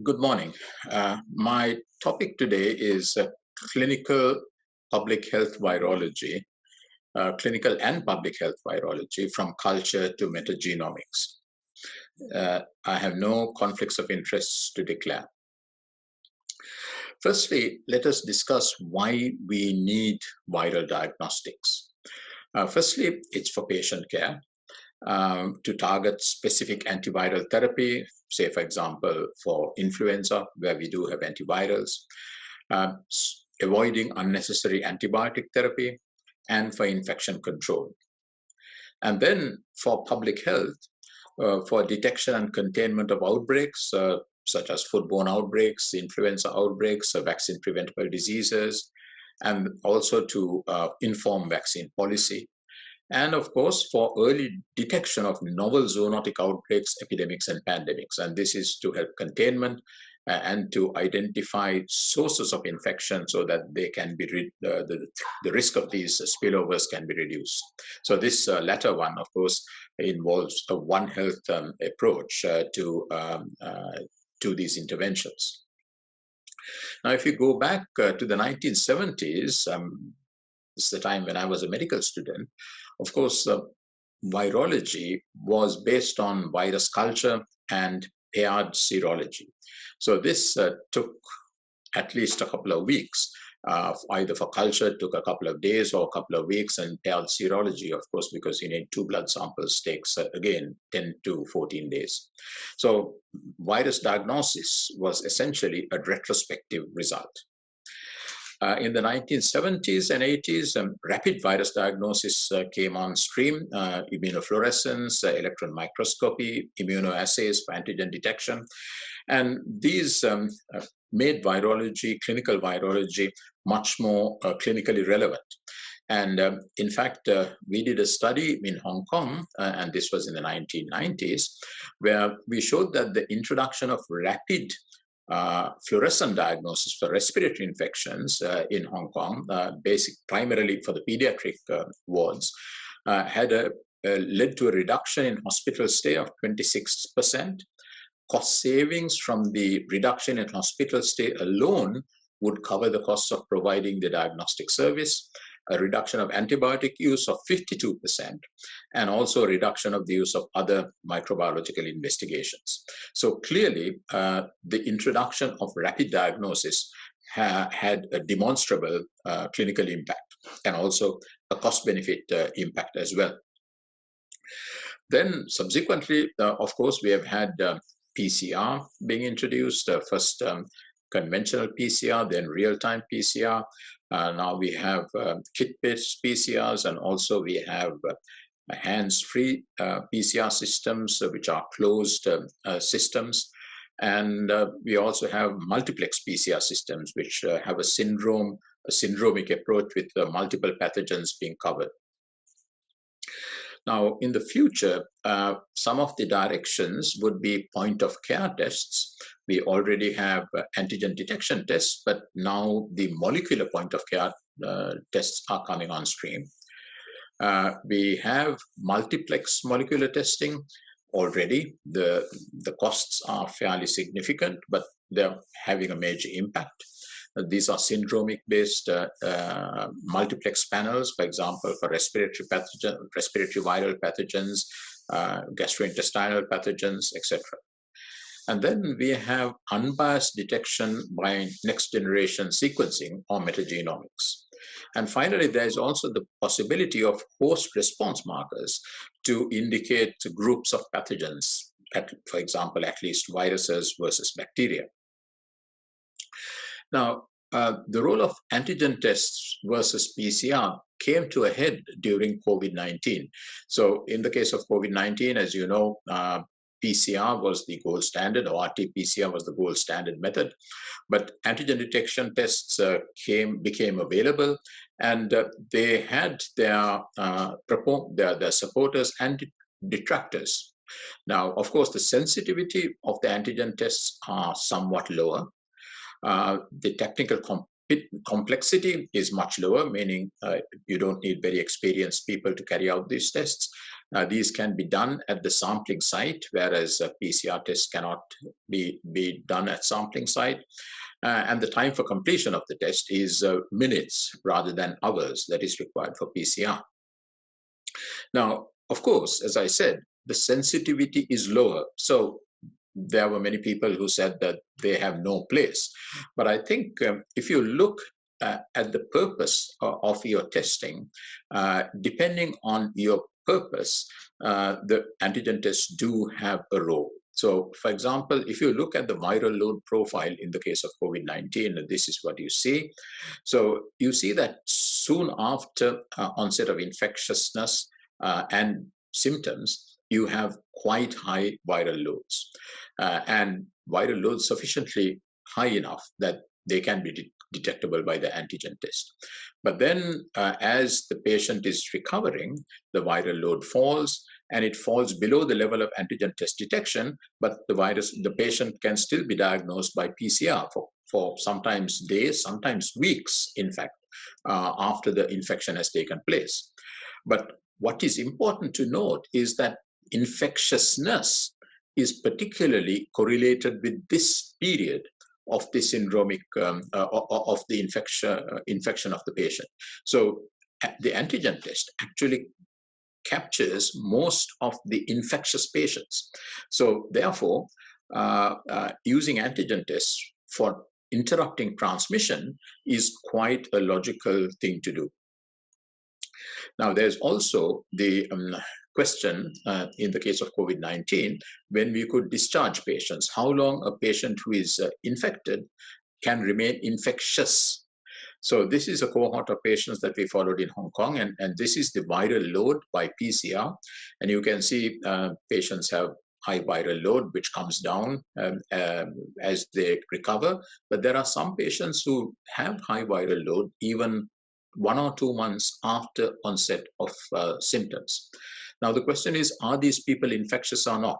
Good morning. My topic today is clinical public health virology, clinical and public health virology from culture to metagenomics. I have no conflicts of interest to declare. Firstly, let us discuss why we need viral diagnostics. Firstly, it's for patient care. To target specific antiviral therapy, say, for example, for influenza, where we do have antivirals, avoiding unnecessary antibiotic therapy, and for infection control. And then for public health, for detection and containment of outbreaks, such as foodborne outbreaks, influenza outbreaks, vaccine preventable diseases, and also to inform vaccine policy. And of course, for early detection of novel zoonotic outbreaks, epidemics, and pandemics. And this is to help containment and to identify sources of infection so that they can be the risk of these spillovers can be reduced. So this latter one, of course, involves a One Health approach to these interventions. Now, if you go back to the 1970s, it's the time when I was a medical student. Of course, virology was based on virus culture and paired serology. So this took at least a couple of weeks. Either for culture, it took a couple of days or a couple of weeks, and paired serology, of course, because you need 2 blood samples, takes, again, 10 to 14 days. So virus diagnosis was essentially a retrospective result. In the 1970s and 80s, rapid virus diagnosis came on stream, immunofluorescence, electron microscopy, immunoassays for antigen detection. And these made virology, clinical virology, much more clinically relevant. And in fact, we did a study in Hong Kong, and this was in the 1990s, where we showed that the introduction of rapid fluorescent diagnosis for respiratory infections in Hong Kong, primarily for the pediatric wards, had led to a reduction in hospital stay of 26%. Cost savings from the reduction in hospital stay alone would cover the costs of providing the diagnostic service, a reduction of antibiotic use of 52%, and also a reduction of the use of other microbiological investigations. So clearly, the introduction of rapid diagnosis had a demonstrable clinical impact and also a cost-benefit impact as well. Then subsequently, of course, we have had PCR being introduced, first conventional PCR, then real-time PCR. Now we have kit-based PCRs, and also we have hands-free PCR systems, which are closed systems. And we also have multiplex PCR systems, which have a syndromic approach with multiple pathogens being covered. Now, in the future, some of the directions would be point-of-care tests. We already have antigen detection tests, but now the molecular point-of-care tests are coming on stream. We have multiplex molecular testing already. The costs are fairly significant, but they're having a major impact. These are syndromic-based multiplex panels, for example, for respiratory viral pathogens, gastrointestinal pathogens, etc. And then we have unbiased detection by next-generation sequencing or metagenomics. And finally, there's also the possibility of host response markers to indicate groups of pathogens, for example, at least viruses versus bacteria. Now, the role of antigen tests versus PCR came to a head during COVID-19. So in the case of COVID-19, as you know, PCR was the gold standard, or RT-PCR was the gold standard method. But antigen detection tests became available, and they had their supporters and detractors. Now, of course, the sensitivity of the antigen tests are somewhat lower. The technical complexity is much lower, meaning you don't need very experienced people to carry out these tests. These can be done at the sampling site, whereas PCR tests cannot be done at sampling site. And the time for completion of the test is minutes rather than hours that is required for PCR. Now, of course, as I said, the sensitivity is lower. So there were many people who said that they have no place. But I think if you look at the purpose of your testing, depending on your purpose, the antigen tests do have a role. So, for example, if you look at the viral load profile in the case of COVID-19, this is what you see. So you see that soon after onset of infectiousness and symptoms, you have quite high viral loads, and viral loads sufficiently high enough that they can be detectable by the antigen test. But then as the patient is recovering, the viral load falls, and it falls below the level of antigen test detection, but the patient can still be diagnosed by PCR for sometimes days, sometimes weeks, in fact, after the infection has taken place. But what is important to note is that infectiousness is particularly correlated with this period of the syndromic, of the infection of the patient. So the antigen test actually captures most of the infectious patients. So therefore, using antigen tests for interrupting transmission is quite a logical thing to do. Now, there's also the question in the case of COVID-19, when we could discharge patients, how long a patient who is infected can remain infectious. So this is a cohort of patients that we followed in Hong Kong, and this is the viral load by PCR. And you can see patients have high viral load, which comes down as they recover. But there are some patients who have high viral load even 1 or 2 months after onset of symptoms. Now, the question is, are these people infectious or not?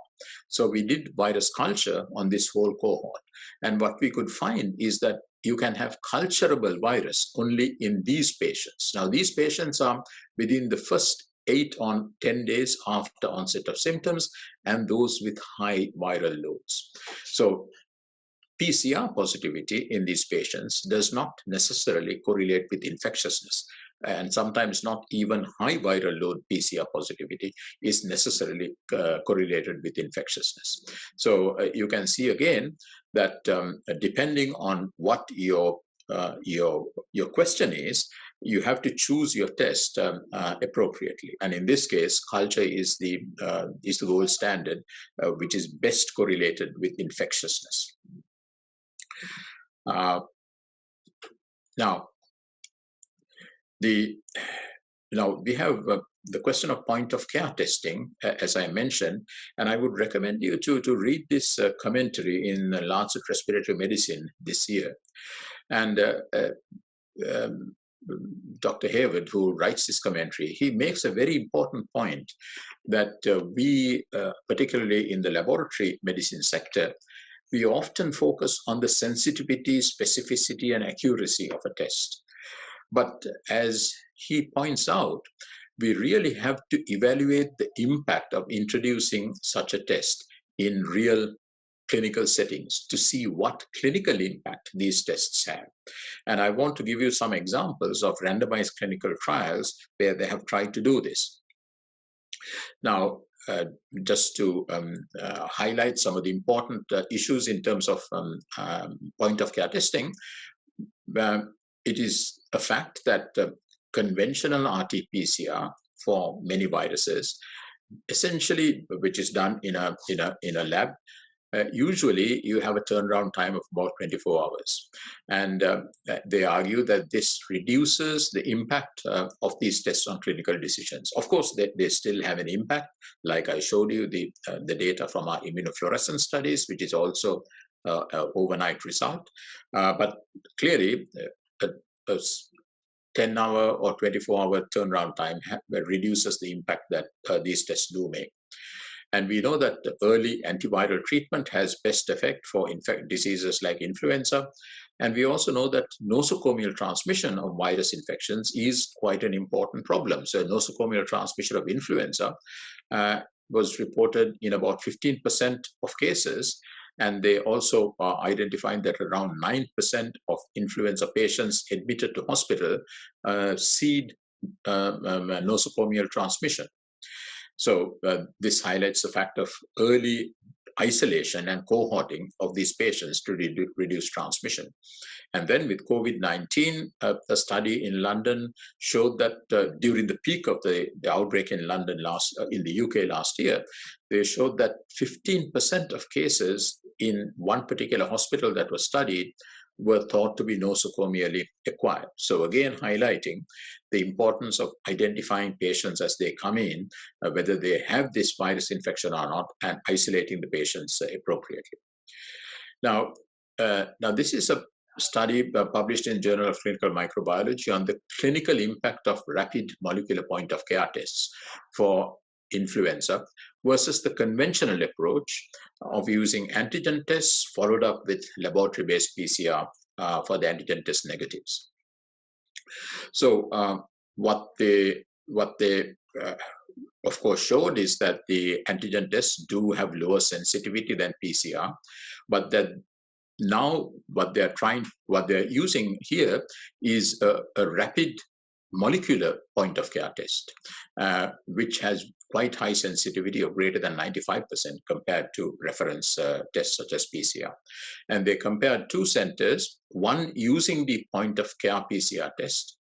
So we did virus culture on this whole cohort. And what we could find is that you can have culturable virus only in these patients. Now, these patients are within the first 8 or 10 days after onset of symptoms, and those with high viral loads. So PCR positivity in these patients does not necessarily correlate with infectiousness, and sometimes not even high viral load PCR positivity is necessarily correlated with infectiousness. So you can see again that depending on what your question is, you have to choose your test appropriately. And in this case, culture is the gold standard, which is best correlated with infectiousness. Now we have the question of point of care testing, as I mentioned, and I would recommend you to read this commentary in Lancet Respiratory Medicine this year. And Dr. Hayward, who writes this commentary, he makes a very important point that we, particularly in the laboratory medicine sector, we often focus on the sensitivity, specificity, and accuracy of a test. But as he points out, we really have to evaluate the impact of introducing such a test in real clinical settings to see what clinical impact these tests have. And I want to give you some examples of randomized clinical trials where they have tried to do this. Now, just to highlight some of the important issues in terms of point of care testing, it is a fact that conventional RT-PCR for many viruses, essentially, which is done in a lab, usually you have a turnaround time of about 24 hours. And they argue that this reduces the impact of these tests on clinical decisions. Of course, they still have an impact. Like I showed you the data from our immunofluorescence studies, which is also an overnight result. But clearly, a 10-hour or 24-hour turnaround time reduces the impact that these tests do make. And we know that the early antiviral treatment has best effect for diseases like influenza. And we also know that nosocomial transmission of virus infections is quite an important problem. So nosocomial transmission of influenza was reported in about 15% of cases. And they also identified that around 9% of influenza patients admitted to hospital seed nosocomial transmission. So this highlights the fact of early isolation and cohorting of these patients to reduce transmission. And then with COVID-19, a study in London showed that during the peak of the outbreak in London in the UK last year, they showed that 15% of cases in one particular hospital that was studied were thought to be nosocomially acquired. So again, highlighting the importance of identifying patients as they come in, whether they have this virus infection or not, and isolating the patients appropriately. Now, this is a study published in Journal of Clinical Microbiology on the clinical impact of rapid molecular point of care tests for influenza versus the conventional approach of using antigen tests followed up with laboratory-based PCR for the antigen test negatives. So what they of course showed is that the antigen tests do have lower sensitivity than PCR, but that now what they're using here is a rapid molecular point of care test, which has quite high sensitivity of greater than 95% compared to reference tests such as PCR. And they compared two centers, one using the point of care PCR test,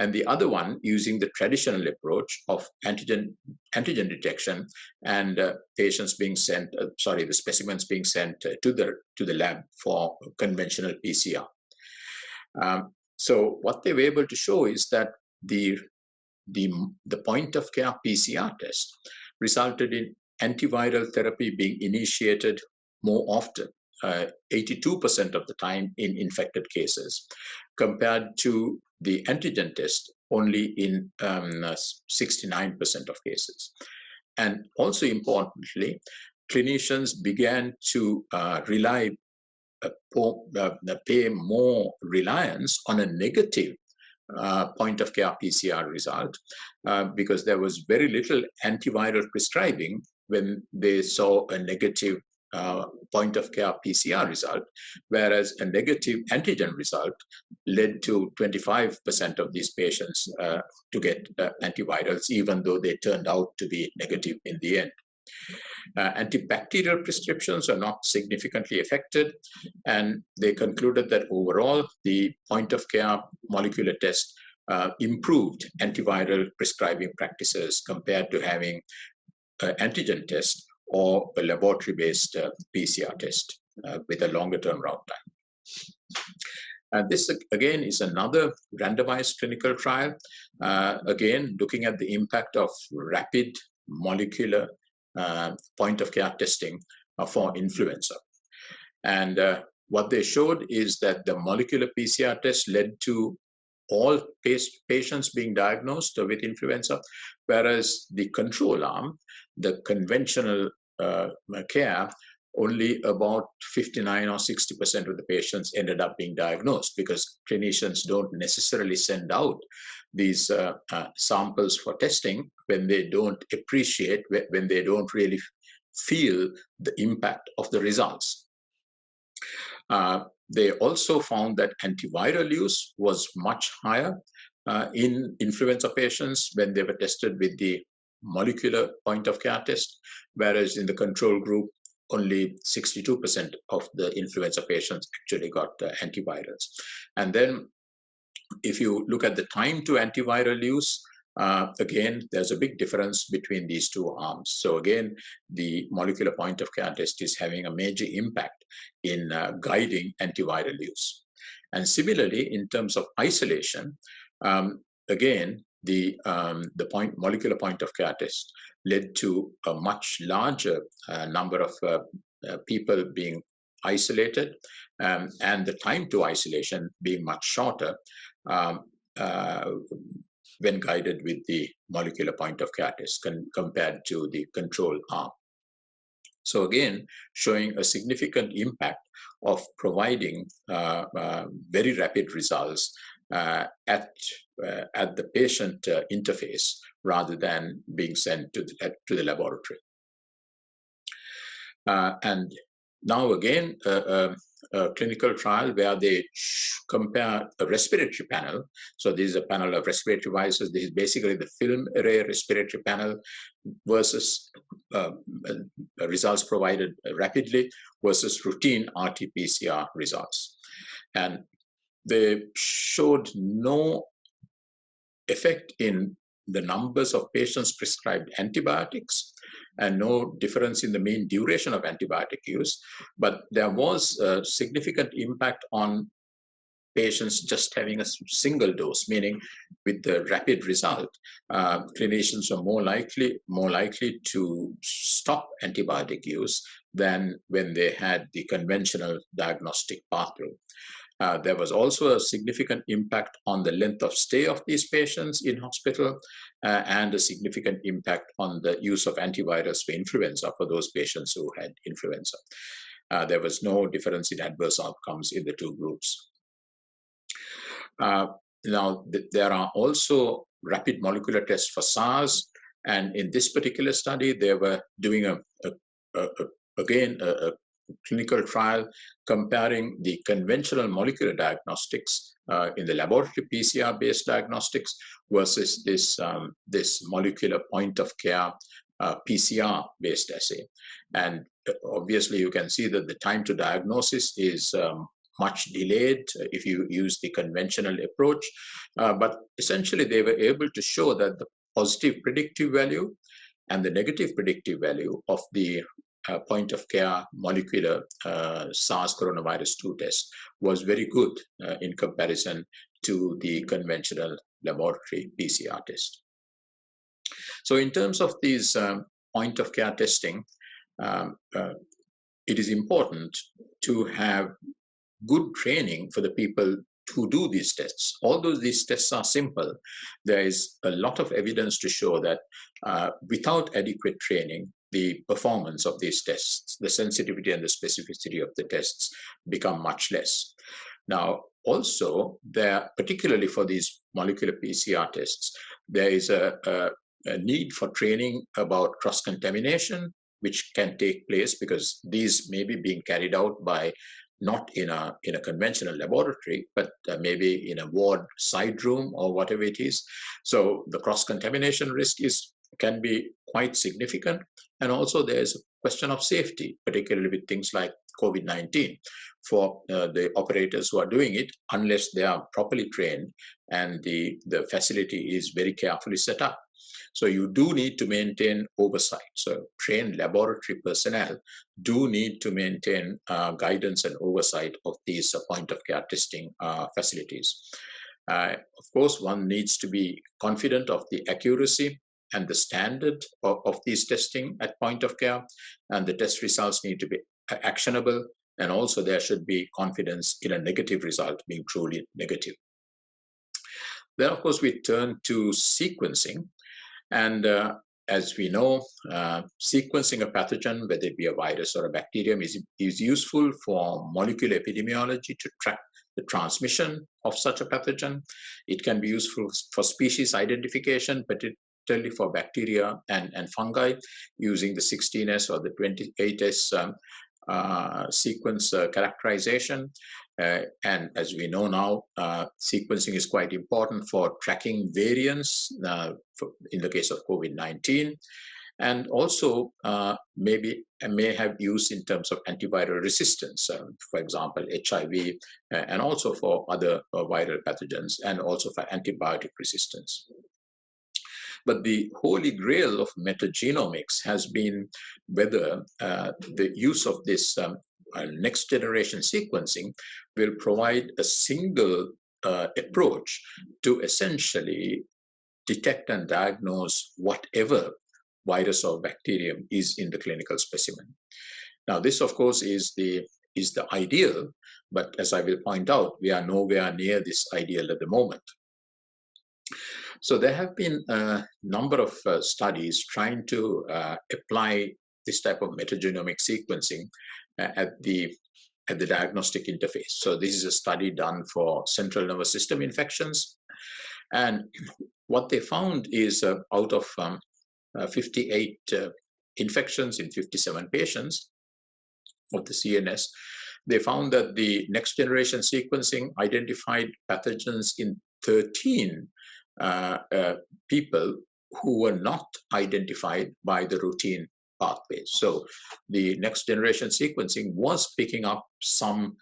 and the other one using the traditional approach of antigen detection and patients being sent, the specimens being sent to the lab for conventional PCR. So what they were able to show is that the point of care PCR test resulted in antiviral therapy being initiated more often, 82% of the time in infected cases, compared to the antigen test only in 69% of cases. And also importantly, clinicians began to pay more reliance on a negative point of care PCR result because there was very little antiviral prescribing when they saw a negative point of care PCR result, whereas a negative antigen result led to 25% of these patients to get antivirals, even though they turned out to be negative in the end. Antibacterial prescriptions are not significantly affected, and they concluded that overall the point of care molecular test improved antiviral prescribing practices compared to having an antigen test or a laboratory-based PCR test with a longer-term route time. And this, again, is another randomized clinical trial, again, looking at the impact of rapid molecular point of care testing for influenza. And what they showed is that the molecular PCR test led to all patients being diagnosed with influenza, whereas the control arm, the conventional care, only about 59 or 60% of the patients ended up being diagnosed because clinicians don't necessarily send out these samples for testing when they don't appreciate, when they don't really feel the impact of the results. They also found that antiviral use was much higher in influenza patients when they were tested with the molecular point of care test, whereas in the control group, only 62% of the influenza patients actually got antivirals. And then if you look at the time to antiviral use, again, there's a big difference between these two arms. So again, the molecular point of care test is having a major impact in guiding antiviral use. And similarly, in terms of isolation, again, the molecular point of care test led to a much larger number of people being isolated and the time to isolation being much shorter when guided with the molecular point of care test compared to the control arm. So again, showing a significant impact of providing very rapid results at the patient interface rather than being sent to the laboratory. And now again, a clinical trial where they compare a respiratory panel. So this is a panel of respiratory viruses. This is basically the film array respiratory panel versus results provided rapidly versus routine RT-PCR results. And they showed no effect in the numbers of patients prescribed antibiotics and no difference in the mean duration of antibiotic use, but there was a significant impact on patients just having a single dose, meaning with the rapid result, clinicians are more likely to stop antibiotic use than when they had the conventional diagnostic pathway. There was also a significant impact on the length of stay of these patients in hospital and a significant impact on the use of antivirals for influenza for those patients who had influenza. There was no difference in adverse outcomes in the two groups. Now, there are also rapid molecular tests for SARS, and in this particular study, they were doing again a clinical trial comparing the conventional molecular diagnostics in the laboratory PCR-based diagnostics versus this molecular point-of-care PCR-based assay. And obviously, you can see that the time to diagnosis is much delayed if you use the conventional approach. But essentially, they were able to show that the positive predictive value and the negative predictive value of the point-of-care molecular SARS coronavirus 2 test was very good in comparison to the conventional laboratory PCR test. So in terms of these point-of-care testing, it is important to have good training for the people who do these tests. Although these tests are simple, there is a lot of evidence to show that without adequate training, the performance of these tests, the sensitivity and the specificity of the tests become much less. Now, also, particularly for these molecular PCR tests, there is a need for training about cross-contamination, which can take place because these may be being carried out by not in a conventional laboratory, but maybe in a ward side room or whatever it is. So the cross-contamination risk can be quite significant. And also there's a question of safety, particularly with things like COVID-19 for the operators who are doing it, unless they are properly trained and the facility is very carefully set up. So you do need to maintain oversight. So trained laboratory personnel do need to maintain guidance and oversight of these point-of-care testing facilities. Of course, one needs to be confident of the accuracy and the standard of these testing at point of care, and the test results need to be actionable, and also there should be confidence in a negative result being truly negative. Then, of course, we turn to sequencing. And as we know, sequencing a pathogen, whether it be a virus or a bacterium, is useful for molecular epidemiology to track the transmission of such a pathogen. It can be useful for species identification, particularly for bacteria and fungi, using the 16S or the 28S sequence characterization. And as we know now, sequencing is quite important for tracking variants in the case of COVID-19, and also may have use in terms of antiviral resistance, for example, HIV, and also for other viral pathogens, and also for antibiotic resistance. But the holy grail of metagenomics has been whether the use of this next generation sequencing will provide a single approach to essentially detect and diagnose whatever virus or bacterium is in the clinical specimen. Now, this, of course, is the ideal, but as I will point out, we are nowhere near this ideal at the moment. So there have been a number of studies trying to apply this type of metagenomic sequencing at the diagnostic interface. So this is a study done for central nervous system infections. And what they found is out of 58 infections in 57 patients of the CNS, they found that the next generation sequencing identified pathogens in 13 people who were not identified by the routine pathways. So the next generation sequencing was picking up some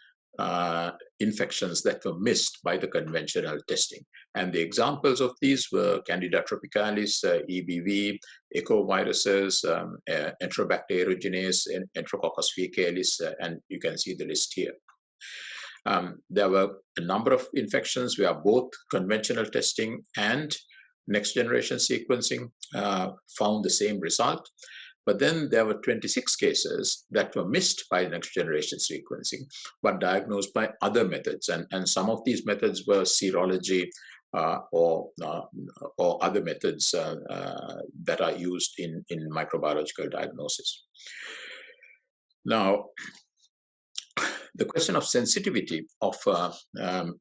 infections that were missed by the conventional testing. And the examples of these were Candida tropicalis, EBV, echoviruses, Enterobacter and Enterococcus faecalis, and you can see the list here. There were a number of infections where both conventional testing and next generation sequencing found the same result. But then there were 26 cases that were missed by next generation sequencing, but diagnosed by other methods. And some of these methods were serology or other methods that are used in microbiological diagnosis. Now, the question of sensitivity of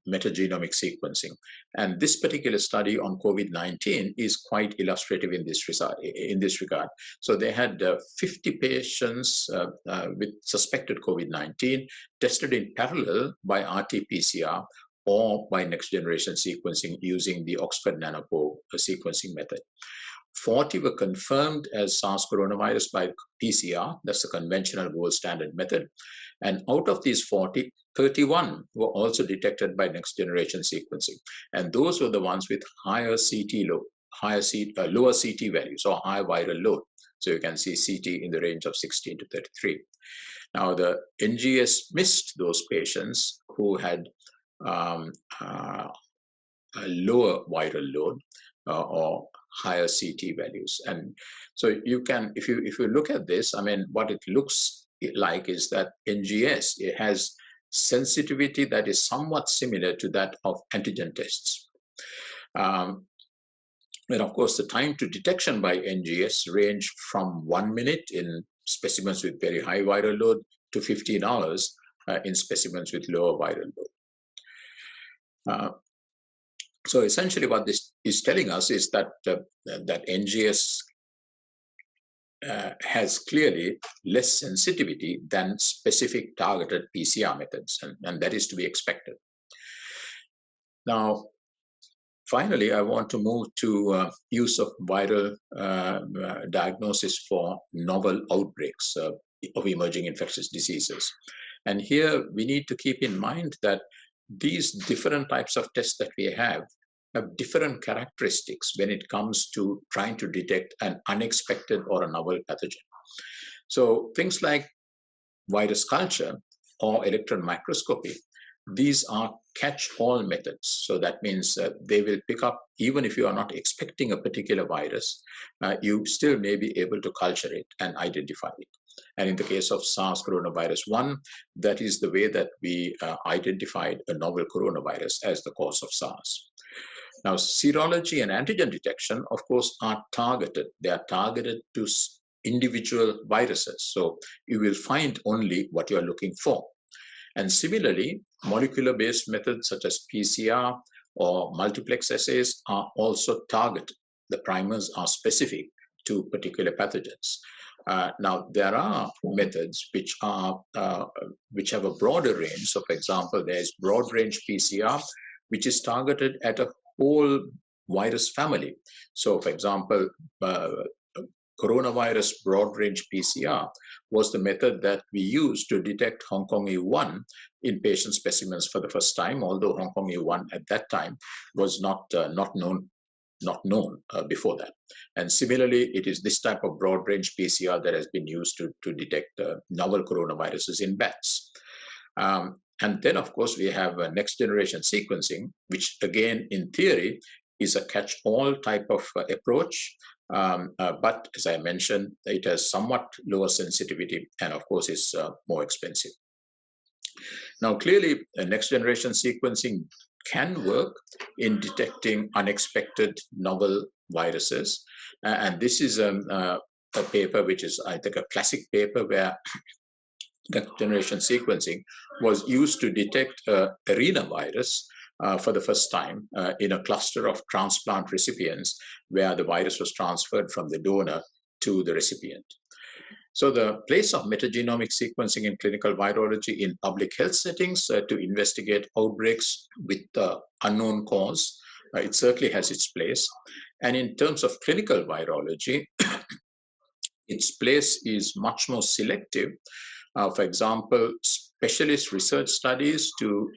metagenomic sequencing. And this particular study on COVID-19 is quite illustrative in this regard. So they had 50 patients with suspected COVID-19 tested in parallel by RT-PCR or by next-generation sequencing using the Oxford Nanopore sequencing method. 40 were confirmed as SARS coronavirus by PCR, that's the conventional gold standard method. And out of these 40, 31 were also detected by next generation sequencing. And those were the ones with higher CT load, lower CT values or high viral load. So you can see CT in the range of 16 to 33. Now the NGS missed those patients who had a lower viral load or higher CT values. And so you can, if you look at this, I mean, what it looks like is that NGS, it has sensitivity that is somewhat similar to that of antigen tests. And of course, the time to detection by NGS range from 1 minute in specimens with very high viral load to 15 hours in specimens with lower viral load. So essentially what this is telling us is that that NGS has clearly less sensitivity than specific targeted PCR methods, and that is to be expected. Now, finally, I want to move to use of viral diagnosis for novel outbreaks of emerging infectious diseases. And here we need to keep in mind that these different types of tests that we have different characteristics when it comes to trying to detect an unexpected or a novel pathogen. So things like virus culture or electron microscopy, these are catch-all methods. So that means they will pick up, even if you are not expecting a particular virus, you still may be able to culture it and identify it. And in the case of SARS coronavirus 1, that is the way that we identified a novel coronavirus as the cause of SARS. Now, serology and antigen detection, of course, are targeted. They are targeted to individual viruses. So you will find only what you are looking for. And similarly, molecular-based methods such as PCR or multiplex assays are also targeted. The primers are specific to particular pathogens. Now, there are methods which have a broader range. So, for example, there is broad-range PCR, which is targeted at a whole virus family. So, for example, coronavirus broad-range PCR was the method that we used to detect Hong Kong E1 in patient specimens for the first time, although Hong Kong E1 at that time was not known before that. And similarly, it is this type of broad-range PCR that has been used to detect novel coronaviruses in bats. And then, of course, we have next-generation sequencing, which, again, in theory, is a catch-all type of approach. But as I mentioned, it has somewhat lower sensitivity and, of course, is more expensive. Now, clearly, next-generation sequencing can work in detecting unexpected novel viruses. And this is a paper which is, I think, a classic paper where next generation sequencing was used to detect arenavirus for the first time in a cluster of transplant recipients where the virus was transferred from the donor to the recipient. So the place of metagenomic sequencing in clinical virology in public health settings to investigate outbreaks with unknown cause, it certainly has its place. And in terms of clinical virology, its place is much more selective. For example, specialist research studies to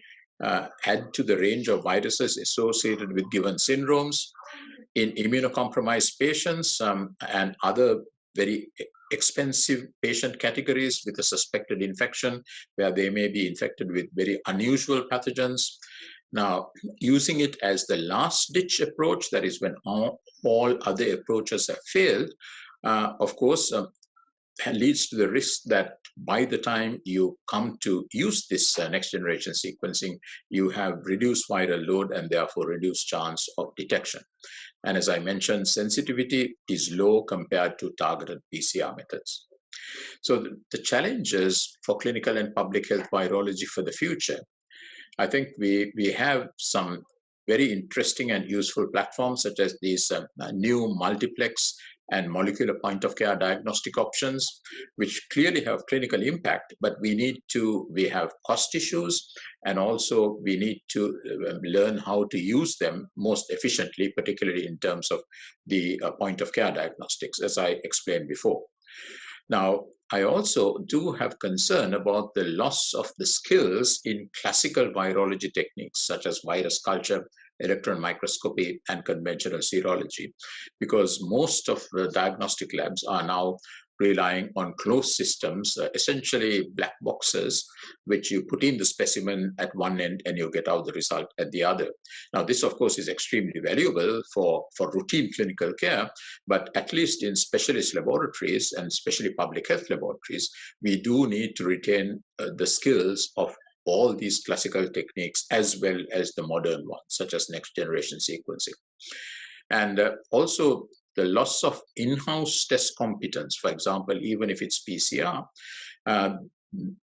add to the range of viruses associated with given syndromes in immunocompromised patients and other very expensive patient categories with a suspected infection where they may be infected with very unusual pathogens. Now, using it as the last ditch approach, that is when all other approaches have failed, of course, leads to the risk that by the time you come to use this next generation sequencing, you have reduced viral load and therefore reduced chance of detection. And as I mentioned, sensitivity is low compared to targeted PCR methods. So the challenges for clinical and public health virology for the future, I think we have some very interesting and useful platforms such as these new multiplex and molecular point of care diagnostic options, which clearly have clinical impact, but we have cost issues, and also we need to learn how to use them most efficiently, particularly in terms of the point of care diagnostics, as I explained before. Now, I also do have concern about the loss of the skills in classical virology techniques, such as virus culture, electron microscopy, and conventional serology, because most of the diagnostic labs are now relying on closed systems, essentially black boxes, which you put in the specimen at one end and you get out the result at the other. Now, this, of course, is extremely valuable for routine clinical care, but at least in specialist laboratories and especially public health laboratories, we do need to retain the skills of all these classical techniques as well as the modern ones, such as next generation sequencing. And also the loss of in-house test competence, for example, even if it's PCR,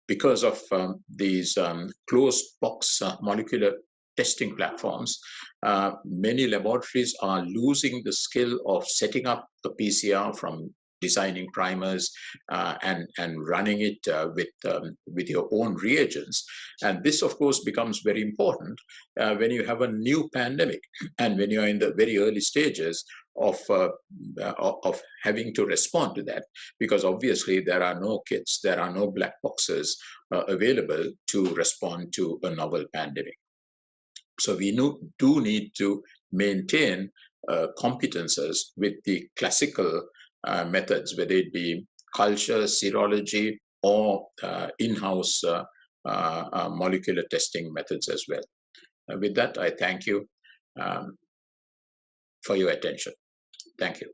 because of these closed box molecular testing platforms, many laboratories are losing the skill of setting up a PCR from designing primers and running it with your own reagents. And this, of course, becomes very important when you have a new pandemic and when you're in the very early stages of having to respond to that, because obviously there are no kits, there are no black boxes available to respond to a novel pandemic. So we do need to maintain competences with the classical methods, whether it be culture, serology, or in-house molecular testing methods as well. With that, I thank you for your attention. Thank you.